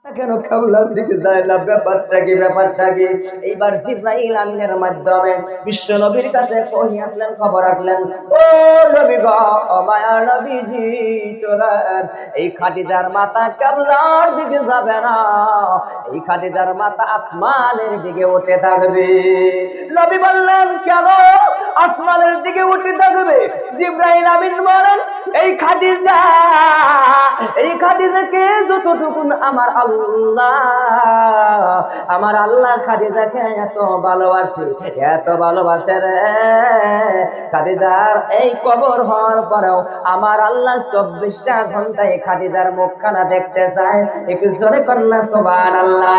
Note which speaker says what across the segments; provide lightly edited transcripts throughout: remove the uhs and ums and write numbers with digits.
Speaker 1: কেন কাবলার দিকে যায় না? ব্যাপারটা কি? এইবার জিবরাইল আমিনের মাধ্যমে বিশ্ব নবীর কাছে কহি আসলেন, খবর আসলেন, ও নবী গো, ও মায়ার নবীজি, শোনেন, এই খাদিজার মাথা কাবলার দিকে যাবে না, এই খাদিজার মাথা আসমানের দিকে উঠে থাকবে। নবী বললেন, কেন আসমানের দিকে উঠে থাকবে? জিবরাইল আমিন বলেন, এই খাদিজাকে যতটুকুন আমার আল্লাহ খাদিজাকে এত ভালোবাসে রে, খাদিজার এই কবর হওয়ার পরেও আমার আল্লাহ 24টা ঘন্টায় খাদিজার মুখখানা দেখতে চায়। একটু জোরে কন্যা সুবহানাল্লাহ।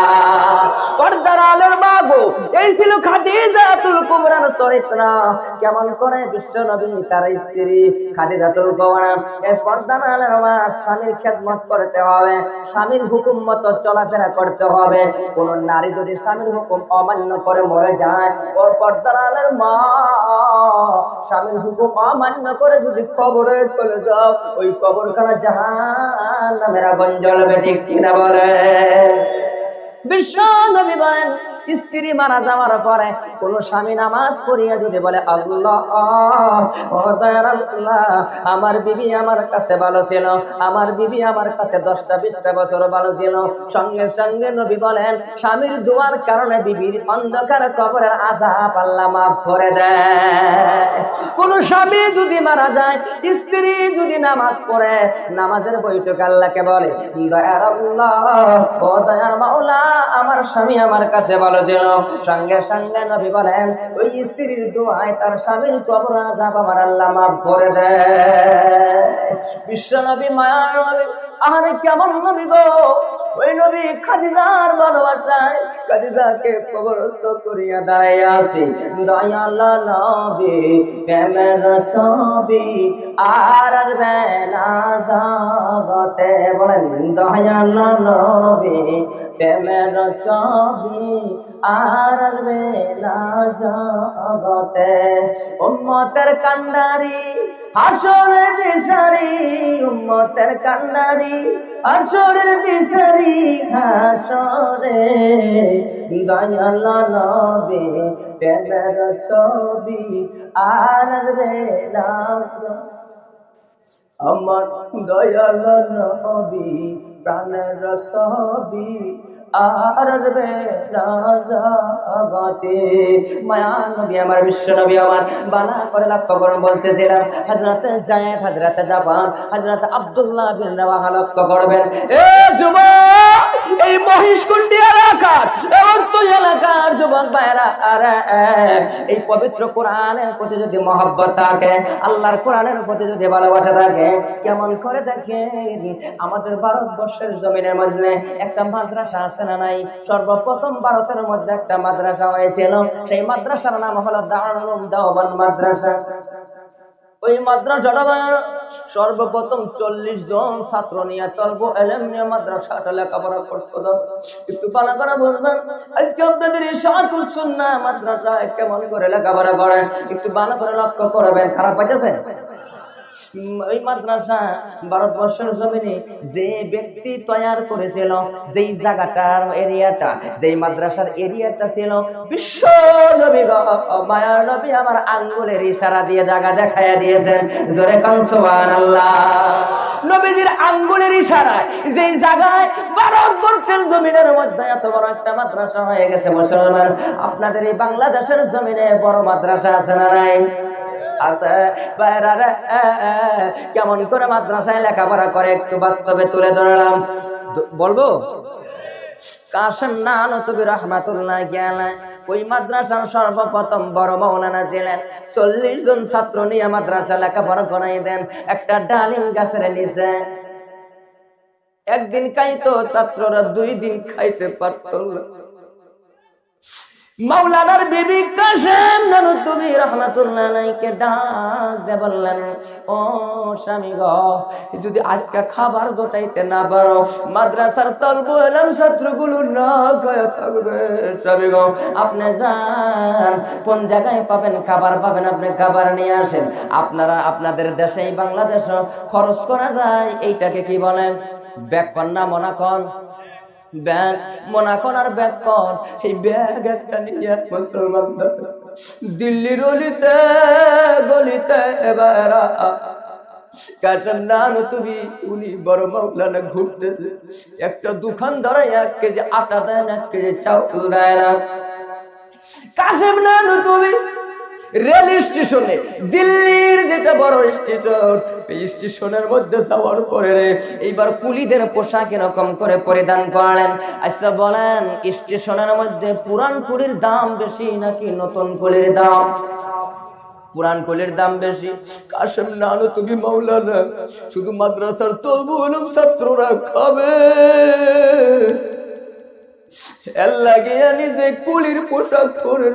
Speaker 1: পর্দার আলোর মা গো, এই ছিল খাদিজাতুল কুবরার চরিত্র। কেমন করে বিশ্ব নবী তার স্ত্রী খাদিজাতুল কুবরা এই পর্দার আলোর মা, স্বামীর খেদমত করতে হবে, স্বামীর হুকুম মতো চলাফেরা করতে হবে। কোন নারী যদি স্বামীর হুকুম অমান্য করে মরে যায়, ও পর্দার আলোর মা, স্বামীর হুকুম অমান্য করে যদি কবরে চলে যাও, ওই কবরখানা জাহান্নামের আগুন জ্বলবে। ঠিক কিনা বলে? বিশ্ব নবী বলেন, স্ত্রী মারা যাওয়ার পরে কোন স্বামী নামাজ পড়িয়া যদি বলে, আল্লাহ, ও দয়ার আল্লাহ, আমার বিবি আমার কাছে ভালো ছিল, আমার বিবি আমার কাছে 10টা-20টা বছর ভালো ছিল, সঙ্গে সঙ্গে নবী বলেন, স্বামীর দোয়ার কারণে বিবির অন্ধকার কবরের আযাব আল্লাহ মাফ করে দেয়। কোন স্বামী যদি মারা যায়, স্ত্রী যদি নামাজ পড়ে, নামাজের বৈঠক আল্লাহকে বলে, দয়ার আল্লাহ, ও দয়ার মাওলা, আমার স্বামী আমার কাছে ভালো দিল, সঙ্গে সঙ্গে নবী বলেন, ওই স্ত্রীর দোয়ায় তার স্বামীর কবর আযাব আমার আল্লাহ মাফ করে দেয়। বিশ্ব নবী, মায়ার নবী, আরে কেমন নবী গো! ওই নবী খাদিজার ভালোবাসায় খাদিজাকে কবরস্থ করিয়া দাঁড়াইয়া আছে। দয়াল নবী প্রেমের ছবি আর আসবে না জগতে, বলেন, দয়াল নবী প্রেমের ছবি আর আসবে না জগতে। উম্মতের কান্ডারি হাসরের দিশারি, উম্মতের কান্ডারি হাসরের দিশারি, হাসরে দয়াল নবী প্রেমের ছবি আর আসবে না। আমার দয়াল নবী প্রাণের ছবি আর আসবে না জগতে। মায়া নবী আমার, বিশ্ব নবী আমার, বানা করে লক্ষ্য করুন বলতেছিলাম, হযরতে যায়েদ, হযরতে জাবান, হযরতে আব্দুল্লাহ বিন রাওয়াহা লক্ষ্য করবেন। এ যুবক, এই মহিষকুণ্ডী এলাকার এবং তুই এলাকার যুবক ভাইরা, এই পবিত্র কোরআনের প্রতি যদি মহব্বত থাকে, আল্লাহর কোরআনের প্রতি যদি ভালোবাসা থাকে, কেমন করে দেখেন, আমাদের ভারতবর্ষের জমিনের মধ্যে একটা মাদ্রাসা আছে না নাই? সর্বপ্রথম ভারতের মধ্যে একটা মাদ্রাসা হয়েছিল, সেই মাদ্রাসার নাম হলো দারুল উলুম দেওবন্দ মাদ্রাসা। ওই মাদ্রাসাটা সর্বপ্রথম 40 জন ছাত্র নিয়ে তলবো এলেম নিয়ে মাদ্রাসাটা লেখাপড়া করতো। একটু পালা করে বলবেন, আজকে আপনাদের ইরশাদ করছেন না মাদ্রাসায় কেমন করে লেখাপড়া করেন, একটু ভালো করে লক্ষ্য করবেন। খারাপ পাইতেছে? ওই মাদ্রাসা ভারতবর্ষের জমিনে যে ব্যক্তি তৈরি করেছিল, যেই জায়গাটার এরিয়াটা, যেই মাদ্রাসার এরিয়াটা ছিল, বিশ্ব নবী মায়ার নবী আমার আঙ্গুলের ইশারা দিয়ে জায়গা দেখাইয়া দিয়েছেন। জোরে কান সুবহানাল্লাহ। নবীজির আঙ্গুলের ইশারায় যেই জায়গায় ভারতবর্ষের জমিনের মধ্যে এত বড় একটা মাদ্রাসা হয়ে গেছে। মুসলমান, আপনাদের এই বাংলাদেশের জমিনে বড় মাদ্রাসা আছে না নাই? আছে। কেমন করে মাদ্রাসায় লেখাপড়া করে একটু বাস্তবে তুলে ধরলাম। বলবো, কাশেম নানতুবি রাহমাতুল্লাহ আলাইহি ওই মাদ্রাসার সর্বপ্রথম বড় মাওলানা ছিলেন। 40 জন ছাত্র নিয়ে মাদ্রাসা লেখাপড়া করাই দেন একটা ডালিম গাছের নিচে। একদিন খাইতো ছাত্ররা, 2 দিন খাইতে পারত না। মাওলানার বিবি কাশেম নানুতুবি রাহমাতুল্লাহ আলাইহিকে ডাক দিয়ে বললেন, ও স্বামী গো, যদি আজকে খাবার জোটাইতে না পারো, মাদ্রাসার তলব এলাম ছাত্রগুলো না খায় থাকবে। স্বামী গো, আপনি যান, কোন জায়গায় পাবেন খাবার পাবেন, আপনি খাবার নিয়ে আসেন। আপনারা আপনাদের দেশে বাংলাদেশে খরচ করা যায়, এইটাকে কি বলেন? ব্যাকপন্না মনাকন ব্যাগ মোনাকোনার ব্যাগ কর, সেই ব্যাগ একটা নিয়ে মুসলমান দিল্লির অলিতে গলিতে বেড়া কাশেম নানুতুবি উনি বড় মাওলানা ঘুরতেছে। একটা দোকানদার 1 কেজি আটা দেয় না, 1 কেজি চাউল দেয় না। কাশেম নানুতুবি রেল স্টেশনে, দিল্লির যেটা বড় স্টেশন, এই স্টেশনের মধ্যে যাওয়ার পরে এইবার কুলিদের পোশাক এরকম করে পরিধান করলেন। আচ্ছা বলেন, স্টেশনের মধ্যে পুরান কুলির দাম বেশি নাকি নতুন কুলির দাম? পুরান কুলির দাম বেশি। কাশেম নানুতুবি মাওলানা শুধু মাদ্রাসার তলবুল উলুম ছাত্ররা খাবে এর লাগিয়া নিজে কুলির পোশাক পরে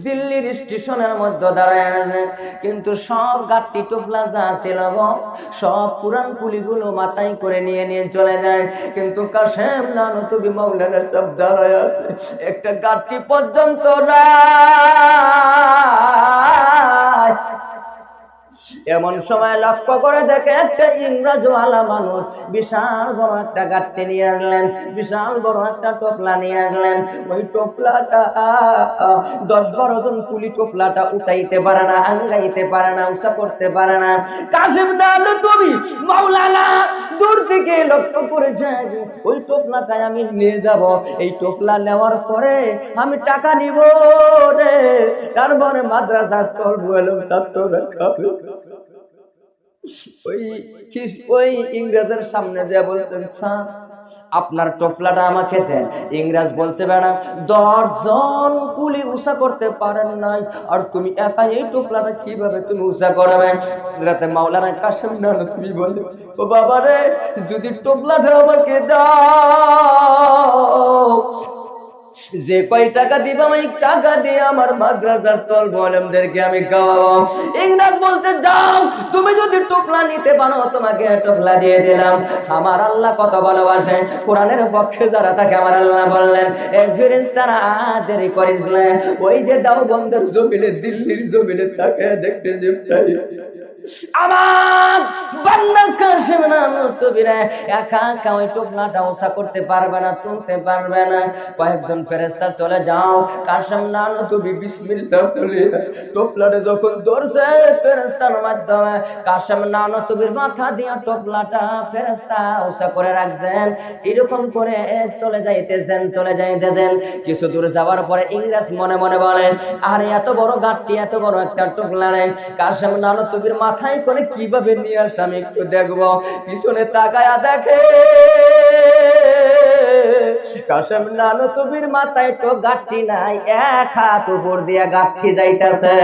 Speaker 1: দিল্লির স্টেশনের মধ্যে দাঁড়ায় আছে। কিন্তু সব গাট্টি টোপলা যা ছিল গো, সব পুরান কুলিগুলো মাথায় করে নিয়ে নিয়ে চলে যায়। কিন্তু কাশেম নানুতুবি মাওলানা সব দাঁড়ায় আছে, একটা গাট্টি পর্যন্ত নাই। এমন সময় লক্ষ্য করে দেখে একটা ইংরেজওয়ালা মানুষ বিশাল বড় একটা গাট্টি নিয়ে আসলেন, বিশাল বড় একটা টোপলা নিয়ে আসলেন। ওই টোপলাটা 10-12 জন কুলি টোপলাটা উঠাইতে পারে না, আঙ্গাইতে পারে না, উঁচা করতে পারে না। কাশেম নানুতুবি মাওলানা দূর থেকে লক্ষ্য করেছে, ওই টোপলাটা আমি নিয়ে যাব, এই টোপলা নেওয়ার পরে আমি টাকা নিব রে, তারপরে মাদ্রাসার তলবুল উলুম ছাত্ররা খাবে। ওই ইংরেজের সামনে যে বলছেন, স্যার আপনার টোপলাটা আমাকে দেন। ইংরেজ বলছে, বেড়া 10 জন কুলি উঁচা করতে পারেন নাই, আর তুমি একা এই টোপলাটা কিভাবে তুমি উঁচা করবে? রাতে মাওলানা কাশেম নানুতুবি বলে, ও বাবা রে, যদি টোপলাটা আমাকে দাও, যে কয় টাকা দিবা ওই টাকা দিয়ে আমার মাদ্রাসার তলবুল উলুমদেরকে আমি খাওয়াবো। ইংরেজ বলছে, যাও, তুমি যদি টোপলা নিতে পারো তোমাকে টোপলা দিয়ে দিলাম। আমার আল্লাহ কত ভালোবাসে, কোরআনের পক্ষে যারা থাকে আমার আল্লাহ বললেন, এই ফেরেশতারা দেরি করিস না, ওই যে দেওবন্দের জমিনে, দিল্লির জমিনে তাকে দেখতে যেটাই আমার বান্দা কাশেম নানুতুবি একা একা ওই টোপলাটা উঁচা করতে পারবে না, তুলতে পারবে না। কয়েকজন ফেরেশতা চলে যাও। কাশেম নানুতুবি বিসমিল্লাহ বলে টোপলাটা যখন ধরছে ফেরেশতার মাধ্যমে, কাশেম নানুতুবির মাথা দিয়ে টোপলাটা ফেরেশতা উঁচা করে রাখছেন। এরকম করে চলে যাইতেছেন। কিছু দূর যাওয়ার পরে ইংরেজ মনে মনে বলেন, আরে এত বড় গাট্টি, এত বড় একটা টোপলা রে, কাশেম নানুতুবির মাথায় করে কিভাবে নিয়ে আসে আমি একটু দেখবো। পিছনে তাকায়া দেখে কাশেম নানুতুবির মাথায় তো গাঁঠি নাই, 1 হাত উপর দিয়ে গাঁঠি যাইতেছে।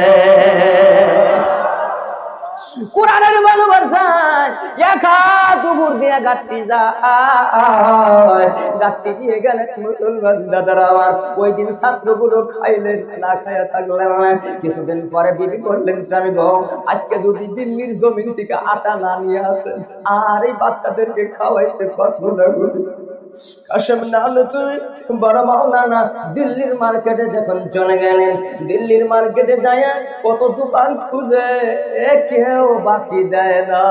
Speaker 1: কোরআনের ভালোবাসায় 1 হাত উপর দিয়ে গাঁঠি যায়। গাঁঠি নিয়ে গেলেন মুসলমান দাদারা আমার। ওই দিন ছাত্রগুলো খাইলেন, না খাইয়া থাকলেন না। কিছুদিন পরে বিবি বললেন, স্বামী গো, আজকে যদি দিল্লির জমিন থেকে আটা না নিয়ে আসেন, আর এই বাচ্চাদেরকে খাওয়াইতে পারবো না। কাশেম নানুতুবি বড় মাওলানা দিল্লির মার্কেটে যখন চলে গেলেন, দিল্লির মার্কেটে যায় কত দোকান খুঁজে, কেউ বাকি দেয় না।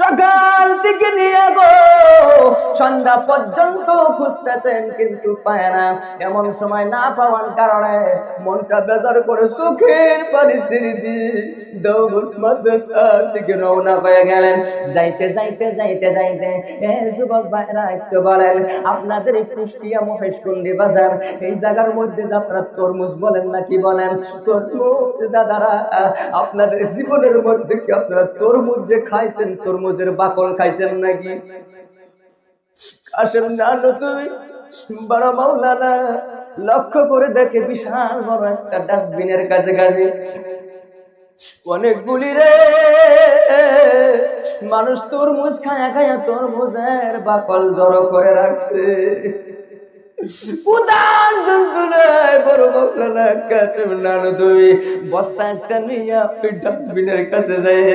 Speaker 1: সকাল থেকে নিয়ে গো সন্ধ্যা পর্যন্ত খুঁজতেছেন, কিন্তু পায় না। এমন সময় না পাওয়ার কারণে মনটা বেজার করে চোখের পানি ছেড়ে দিয়ে দেওবন্দ মাদ্রাসার দিকে রওনা হয়ে গেলেন। যাইতে যুবক ভাইরা একটু বলেন, আপনাদের এই কুষ্টিয়া মহেশকুন্ডি বাজার, এই জায়গার মধ্যে আপনারা তরমুজ বলেন নাকি বলেন? তরমুজ দাদারা, আপনাদের জীবনের মধ্যে কি আপনারা তরমুজ যে খাইছেন, তরমুজের বাকল খাইছেন নাকি? কাশেম নানুতুবি বড় মাওলানা লক্ষ্য করে দেখে বিশাল বড় একটা ডাস্টবিনের কাছে অনেকগুলি রে মানুষ তরমুজ খায়া খায়া তরমুজের বাকল জড়ো করে রাখছে। উদার যন্ত্রণায় বড় মাওলানা কাশেম নানুতুবি বস্তা একটা নিয়ে ওই ডাস্টবিনের কাছে যায়,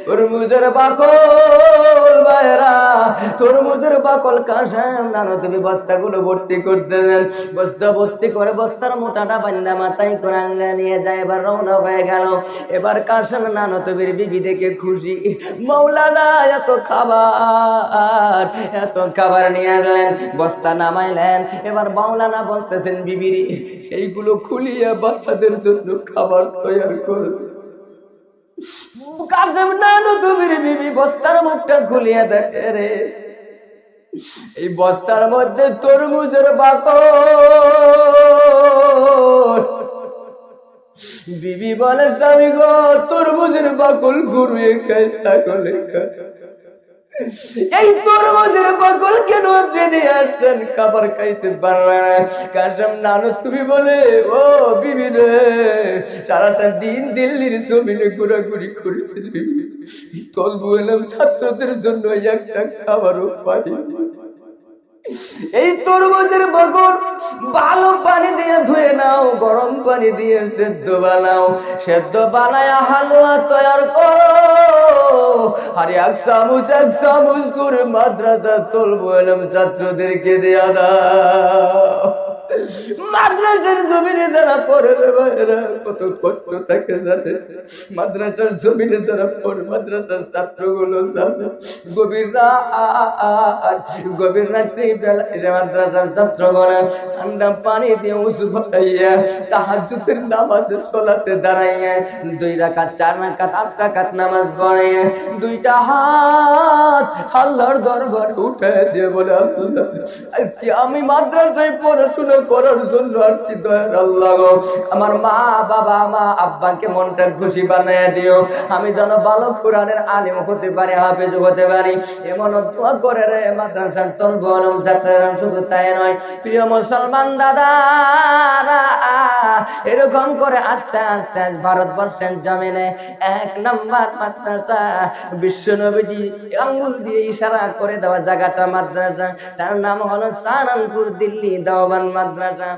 Speaker 1: তরমুজের বাকল ভাইরা, তরমুজের বাকল কাশেম নানতুবি বস্তাগুলো ভর্তি করতে দেন। বস্তা ভর্তি করে বস্তার মোটাটা বান্দা মাথায় করে আঙ্গা নিয়ে যায়। এবার রওনা হয়ে গেল। এবার কাশেম নানতুবির বিবি দেখে খুশি, মাওলানা এত খাবার নিয়ে আসলেন, বস্তা নামাইলেন। এবার মাওলানা বলতেছেন বিবিরি, এইগুলো খুলিয়া বাচ্চাদের জন্য খাবার তৈরি করে। কাশেম নানতুবির বিবি বস্তার মুখটা খুলিয়া দেখে, রে এই বস্তার মধ্যে তরমুজের বাকল। বিবি বলে, স্বামী গো, তরমুজের বাকল গরুয়ে খায়, ছাগলে খায়, এই তরমুজের বাকল কেন আপনি নিয়ে আসছেন? খাবার খাইতে পারবে না। কাশেম নানতুবি বলে, ও বিবি রে, সারাটা দিন দিল্লির জমিনে ঘোরাঘুরি করেছি, তলবু এলাম ছাত্রদের জন্য একটা খাবারও পাই। এই তরমুজের বাকল ভালো পানি দিয়ে ধুয়ে নাও, গরম পানি দিয়ে সেদ্ধ বানাও, সেদ্ধ বানায়া হালুয়া তৈরি করো। আর এক চামচ করে মাদ্রাসা তলবু এলাম ছাত্রদেরকে দেয়া দাও। মাদ্রাসার জমিনে যারা পড়ে রে ভাইরা, কত কষ্ট থাকে জানে। মাদ্রাসার জমিনে যারা পড়ে, মাদ্রাসার ছাত্রগুলো জানে, গভীর রাত্রি বেলায় মাদ্রাসার ছাত্রগণ ঠান্ডা পানি দিয়ে উঁচু বানাইয়া তাহাজ্জুদের নামাজে সলাতে দাঁড়াইয়া 2 রাকাত 4 রাকাত 8 রাকাত নামাজ পড়ে, 2টা হাত আল্লাহর দরবারে উঠায় দিয়ে বলে, আল্লাহ, আজকে আমি মাদ্রাসায় পড়াশোনা করার জন্য আসছি, দয়ার আল্লাহ গো, আমার মা বাবা মা আব্বাকে মনটা খুশি বানায় দিও, আমি যেন ভালো কোরআনের আলেম হতে পারি, হাফেজ হতে পারি, এমন দোয়া করে রে মাদ্রাসার তলবু আলম ছাত্ররা। শুধু তাই নয়, প্রিয় মুসলমান দাদারা, এরকম করে আস্তে আস্তে ভারতবর্ষের জমিনে 1 নম্বর মাদ্রাসা, বিশ্ব নবীজি আঙ্গুল দিয়ে ইশারা করে দেওয়া জায়গাটা মাদ্রাসা, তার নাম হলো সাহারানপুর দিল্লি দেওবন্দ মাদ্রাসা।